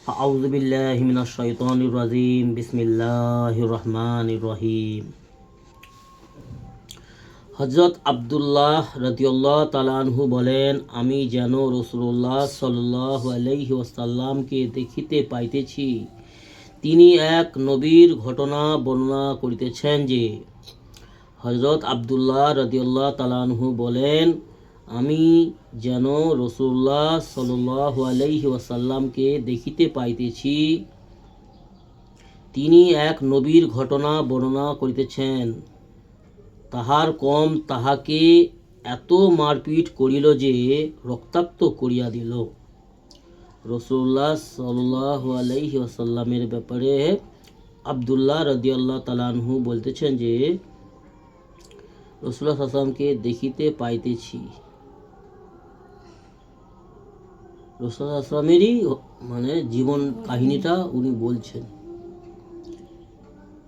আউযু বিল্লাহি মিনাশ শাইতানির রাজিম। বিসমিল্লাহির রহমানির রহিম। হযরত আব্দুল্লাহ রাদিয়াল্লাহু তাআলা আনহু বলেন, আমি যেন রাসূলুল্লাহ সাল্লাল্লাহু আলাইহি ওয়াসাল্লামকে দেখিতে পাইতেছি। তিনি এক নবীর ঘটনা বর্ণনা করিতেছেন যে হযরত আব্দুল্লাহ রাদিয়াল্লাহু তাআলা আনহু বলেন, আমি যেন রাসূলুল্লাহ সাল্লাল্লাহু আলাইহি ওয়াসাল্লামকে দেখিতে পাইতেছি। তিনি এক নবীর ঘটনা বর্ণনা করিতেছেন। তাহার কম তাহাকে এত মারপিট করিল যে রক্তাক্ত করিয়া দিল। রাসূলুল্লাহ সাল্লাল্লাহু আলাইহি ওয়াসাল্লামের ব্যাপারে আব্দুল্লাহ রাদিয়াল্লাহু তাআলা আনহু বলতেছেন যে রাসূলুল্লাহ সাল্লাল্লাহু আলাইহি ওয়াসাল্লামকে দেখিতে পাইতেছি। রাসূলুল্লাহ সাল্লাল্লাহু আলাইহি ওয়াসাল্লামেরই মানে জীবন কাহিনীটা উনি বলছেন।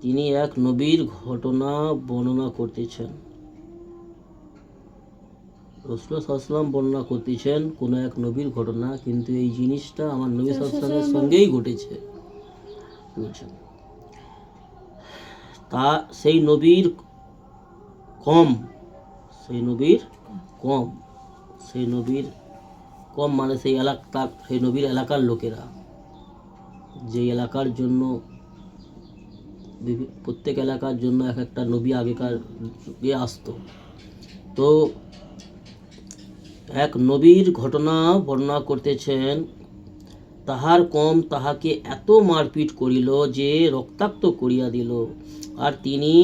তিনি এক নবীর ঘটনা বর্ণনা করতেছেন। রাসূলুল্লাহ সাল্লাল্লাহু আলাইহি ওয়াসাল্লাম বর্ণনা করতেছেন কোন এক নবীর ঘটনা, কিন্তু এই জিনিসটা আমার নবী সাল্লাল্লাহু আলাইহি ওয়াসাল্লামের সঙ্গেই ঘটেছে বলছেন। তা সেই নবীর কম মানে সেই নবীর এলাকার লোকেরা, যে এলাকার জন্য প্রত্যেক এলাকার জন্য এক একটা নবী আগেকার যুগে আসতো। তো এক নবীর ঘটনা বর্ণনা করতেছেন। তাহার কম তাহাকে এত মারপিট করিল যে রক্তাক্ত করিয়া দিল, আর তিনি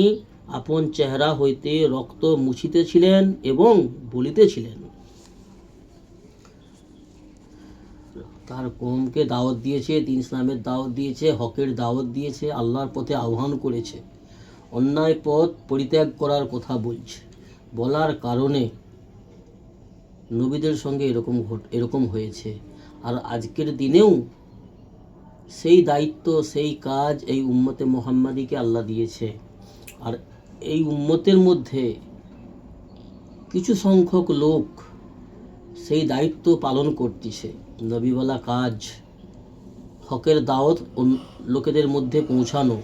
আপন চেহারা হইতে রক্ত মুছিতেছিলেন এবং বলিতেছিলেন। তার কমকে দাওয়াত দিয়েছে, দিন ইসলামের দাওয়াত দিয়েছে, হকের দাওয়াত দিয়েছে, আল্লাহর পথে আহ্বান করেছে, অন্যায় পথ পরিত্যাগ করার কথা বলার কারণে নবীদের সঙ্গে এরকম হয়েছে। আর আজকের দিনেও সেই দায়িত্ব, সেই কাজ এই উম্মতে মুহাম্মাদিকে আল্লাহ দিয়েছে। আর এই উম্মতের মধ্যে কিছু সংখ্যক লোক সেই দায়িত্ব পালন করতেছে। নবীওয়ালা কাজ, হকের দাওয়াত লোকেদের মধ্যে পৌঁছানো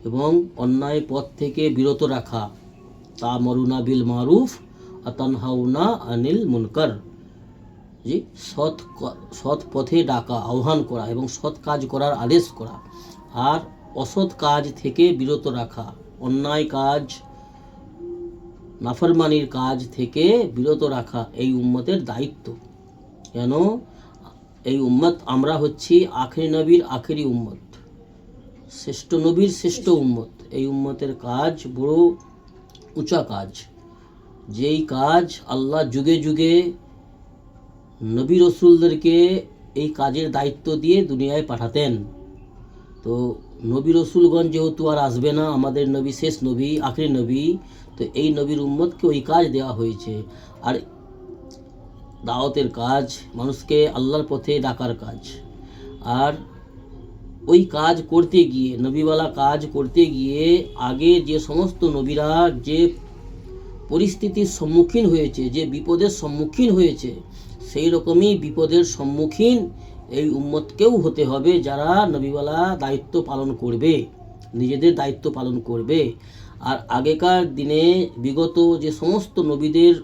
এবং অন্যায় পথ থেকে বিরত রাখা, তা'মুরুনা বিল মারুফ ওয়া তানহাউনা আনিল মুনকার, যে সৎ পথে ডাকা, আহ্বান করা এবং সৎ কাজ করার আদেশ করা, আর অসৎ কাজ থেকে বিরত রাখা, অন্যায় কাজ, নাফরমানির কাজ থেকে বিরত রাখা এই উম্মতের দায়িত্ব। কেন? এই উম্মত আমরা হচ্ছি আখেরি নবীর আখেরি উম্মত, শ্রেষ্ঠ নবীর শ্রেষ্ঠ উম্মত। এই উম্মতের কাজ বড় উঁচা কাজ, যেই কাজ আল্লাহ যুগে যুগে নবী রসুলদেরকে এই কাজের দায়িত্ব দিয়ে দুনিয়ায় পাঠাতেন। তো নবী রসুলগণ যেহেতু আর আসবে না, আমাদের নবী শেষ নবী, আখেরি নবী, তো এই নবীর উম্মতকে ওই কাজ দেওয়া হয়েছে। আর দাওয়াতের কাজ, মানুষকে আল্লাহর পথে ডাকার কাজ। আর ওই কাজ করতে গিয়ে, নবীওয়ালা কাজ করতে গিয়ে আগে যে সমস্ত নবীরা যে পরিস্থিতির সম্মুখীন হয়েছে, যে বিপদের সম্মুখীন হয়েছে, সেই রকমই বিপদের সম্মুখীন এই উম্মতকেও হতে হবে, যারা নবীওয়ালা দায়িত্ব পালন করবে, নিজেদের দায়িত্ব পালন করবে। আর আগেকার দিনে বিগত যে সমস্ত নবীদের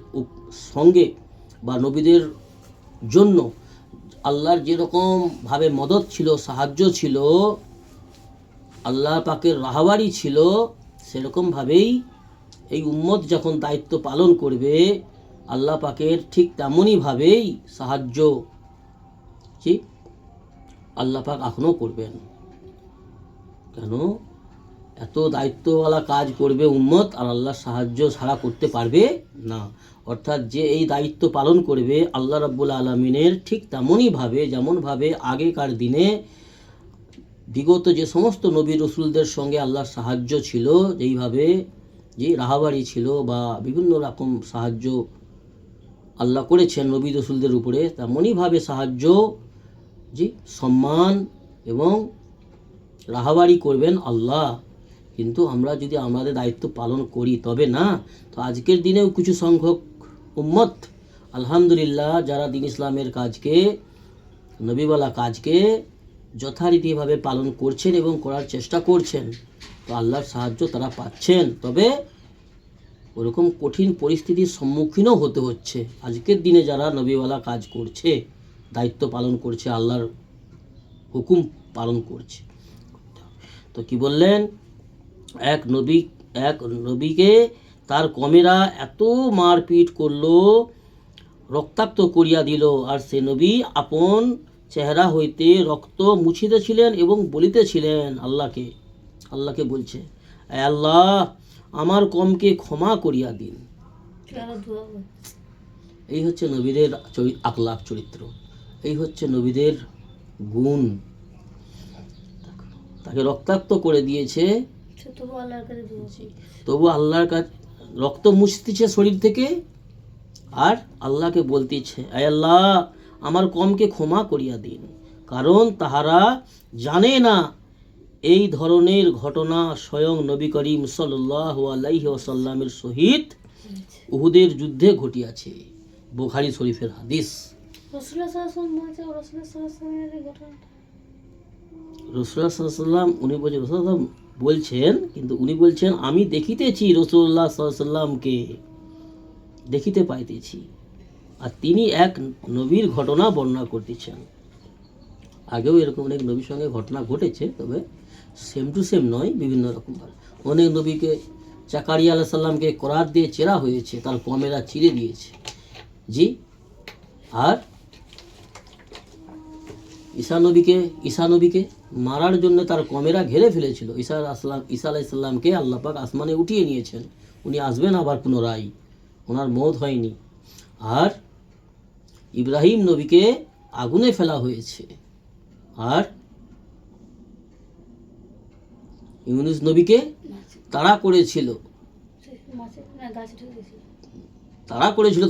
সঙ্গে বা নবীদের জন্য আল্লাহর যেরকমভাবে মদদ ছিল, সাহায্য ছিল, আল্লাহ পাকের রাহবারি ছিল, সেরকমভাবেই এই উম্মত যখন দায়িত্ব পালন করবে, আল্লাহ পাকের ঠিক তেমনইভাবেই সাহায্য আল্লাহ পাক এখনও করবেন। কেন? এত দায়িত্বওয়ালা কাজ করবে উম্মত, আর আল্লাহর সাহায্য ছাড়া করতে পারবে না। অর্থাৎ যে এই দায়িত্ব পালন করবে আল্লাহ রাব্বুল আলামিনের ঠিক তেমনইভাবে, যেমনভাবে আগেকার দিনে বিগত যে সমস্ত নবী রসুলদের সঙ্গে আল্লাহর সাহায্য ছিল, যেইভাবে যে রাহাবারি ছিল বা বিভিন্ন রকম সাহায্য আল্লাহ করেছেন নবী রসুলদের উপরে, তেমনইভাবে সাহায্য, সম্মান এবং রাহাবারি করবেন আল্লাহ। কিন্তু আমরা যদি আমাদের দায়িত্ব পালন করি তবে না। তো আজকের দিনেও কিছু সংখ্যক উম্মত আলহামদুলিল্লাহ যারা দিন ইসলামের কাজকে, নবীওয়ালা কাজকে যথারীতিভাবে পালন করছেন এবং করার চেষ্টা করছেন, তো আল্লাহর সাহায্য তারা পাচ্ছেন। তবে ওরকম কঠিন পরিস্থিতির সম্মুখীনও হতে হচ্ছে। আজকের দিনে যারা নবীওয়ালা কাজ করছে, দায়িত্ব পালন করছে, আল্লাহর হুকুম পালন করছে, তো কি বললেন, এক নবীকে তার কমেরা এত মারপিট করলো, রক্তাক্ত করিয়া দিল, আর সে নবী আপন চেহারা হইতে রক্ত মুছিতেছিলেন এবং বলিতেছিলেন আল্লাহকে বলছে, এ আল্লাহ, আমার কমকে ক্ষমা করিয়া দিন। এই হচ্ছে নবীদের আখলাক, চরিত্র, এই হচ্ছে নবীদের গুণ। তাকে রক্তাক্ত করে দিয়েছে, তবু আল্লাহর কাছে রক্ত মুছতেছে শরীর থেকে, আর আল্লাহকে বলতেছে, এ আল্লাহ, আমার কমকে ক্ষমা করিয়া দিন, কারণ তাহারা জানে না এই ধরনের ঘটনা স্বয়ং নবী করিম সাল্লাল্লাহু আলাইহি ওয়াসাল্লামের সহিত উহুদের যুদ্ধে ঘটিয়াছে। বুখারী শরীফের হাদিস। রাসূলুল্লাহ সাল্লাল্লাহু উনি বলছেন, কিন্তু উনি বলছেন, আমি দেখিতেছি রাসূলুল্লাহ সাল্লাল্লাহু আলাইহি ওয়াসাল্লামকে, দেখিতে পাইতেছি, আর তিনি এক নবীর ঘটনা বর্ণনা করতেছেন। আগেও এরকম অনেক নবীর সঙ্গে ঘটনা ঘটেছে, তবে সেম টু সেম নয়, বিভিন্ন রকমভাবে। অনেক নবীকে জাকারিয়া আলাইহিস সালামকে করাত দিয়ে চেরা হয়েছে, তার কমেরা চিরে দিয়েছে, জি। আর ঈসা নবীকে মারার জন্য তার কমেরা ঘিরে ফেলেছিল। ঈসা আলাইহিস সালামকে আল্লাহ পাক আসমানে উঠিয়ে নিয়েছেন, উনি আসবেন আবার পুনরায়, ওনার মওত হয়নি। আর ইব্রাহিম নবীকে আগুনে ফেলা হয়েছে, আর ইউনুস নবীকে তাড়া করেছিল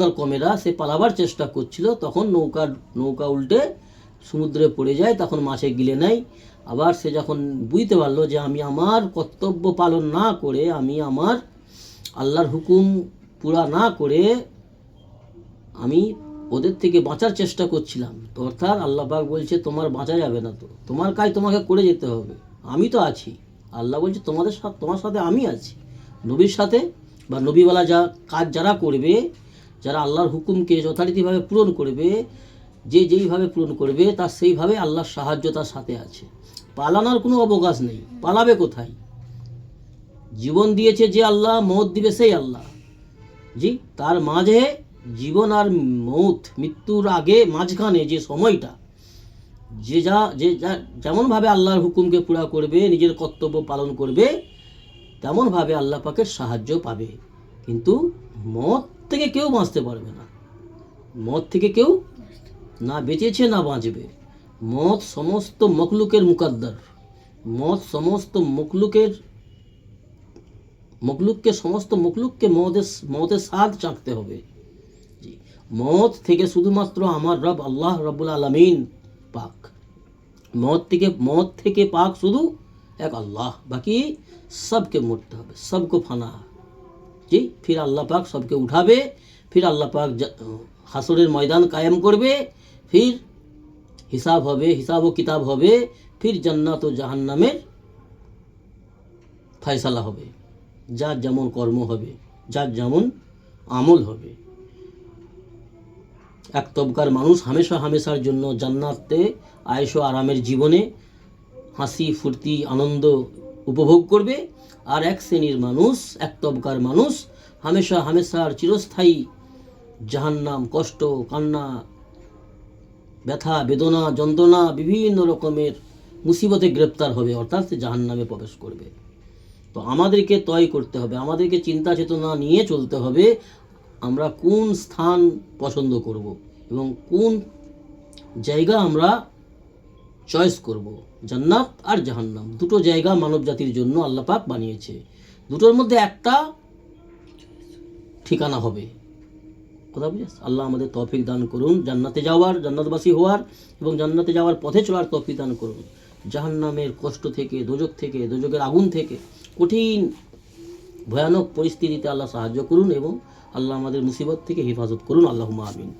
তার কমেরা, সে পালাবার চেষ্টা করছিল, তখন নৌকা উল্টে সমুদ্রে পড়ে যায়, তখন মাছে গিলে নেয়। আবার সে যখন বুঝতে পারলো যে আমি আমার কর্তব্য পালন না করে, আমি আমার আল্লাহর হুকুম পুরা না করে আমি ওদের থেকে বাঁচার চেষ্টা করছিলাম, তো অর্থাৎ আল্লাহ পাক বলছে, তোমার বাঁচা যাবে না, তো তোমার কাজ তোমাকে করে যেতে হবে, আমি তো আছি। আল্লাহ বলছে, তোমার সাথে আমি আছি। নবীর সাথে বা নবীওয়ালা কাজ যারা করবে, যারা আল্লাহর হুকুমকে যথারীতিভাবে পূরণ করবে, যেইভাবে পূরণ করবে, তার সেইভাবে আল্লাহর সাহায্য তার সাথে আছে। পালানোর কোনো অবকাশ নেই, পালাবে কোথায়? জীবন দিয়েছে যে আল্লাহ, মওত দিবে সেই আল্লাহ, জি। তার মাঝে জীবন আর মওত, মৃত্যুর আগে মাঝখানে যে সময়টা, যেমনভাবে আল্লাহর হুকুমকে পুরা করবে, নিজের কর্তব্য পালন করবে, তেমনভাবে আল্লাহ পাকের সাহায্য পাবে। কিন্তু মওত থেকে কেউ বাঁচতে পারবে না, মওত থেকে কেউ না বেঁচেছে না বাঁচবে। মওত সমস্ত মখলুকের মুকদ্দর, মওত সমস্ত সমস্ত মখলুককে মওতের স্বাদ চাখতে হবে। মওত থেকে শুধুমাত্র আমার রব আল্লাহ রব্বুল আলামিন পাক, মওত থেকে পাক শুধু এক আল্লাহ, বাকি सबके मरते হবে, सबको ফানা, জি। फिर আল্লাহ পাক सबके উঠাবে, फिर আল্লাহ পাক হাসরের ময়দান কায়েম করবে, फिर হিসাব হবে, হিসাব ও কিতাব হবে, फिर জান্নাত ও জাহান্নামের ফয়সালা হবে, যার যেমন কর্ম হবে, যার যেমন আমল হবে। এক তবকার মানুষ হামেশার জন্য জান্নাতে আয়েশ ও আরামের জীবনে হাসি ফুর্তি আনন্দ উপভোগ করবে, আর এক শ্রেণীর মানুষ, এক তবকার মানুষ হামেশার চিরস্থায়ী জাহান্নাম, কষ্ট, কান্না, ব্যথা, বেদনা, যন্ত্রণা, বিভিন্ন রকমের মুসিবতে গ্রেপ্তার হবে, অর্থাৎ সে জাহান্নামে প্রবেশ করবে। তো আমাদেরকে তয় করতে হবে, আমাদেরকে চিন্তা চেতনা নিয়ে চলতে হবে, আমরা কোন স্থান পছন্দ করব এবং কোন জায়গা আমরা চয়েস করব। জান্নাত আর জাহান্নাম, দুটো জায়গা মানব জাতির জন্য আল্লাহ পাক বানিয়েছে, দুটোর মধ্যে একটা ঠিকানা হবে। কথা বুঝেছ? আল্লাহ আমাদের তৌফিক দান করুন জান্নাতে যাওয়ার, জান্নাতবাসী হওয়ার, এবং জান্নাতে যাওয়ার পথে চলার তৌফিক দান করুন। জাহান্নামের কষ্ট থেকে, দোজখের আগুন থেকে, কঠিন ভয়ানক পরিস্থিতিতে আল্লাহ সাহায্য করুন, এবং আল্লাহ আমাদের মুসিবত থেকে হেফাজত করুন। আল্লাহুম্মা আমিন।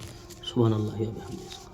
সুবহানাল্লাহি ওয়া বিহামদিহি।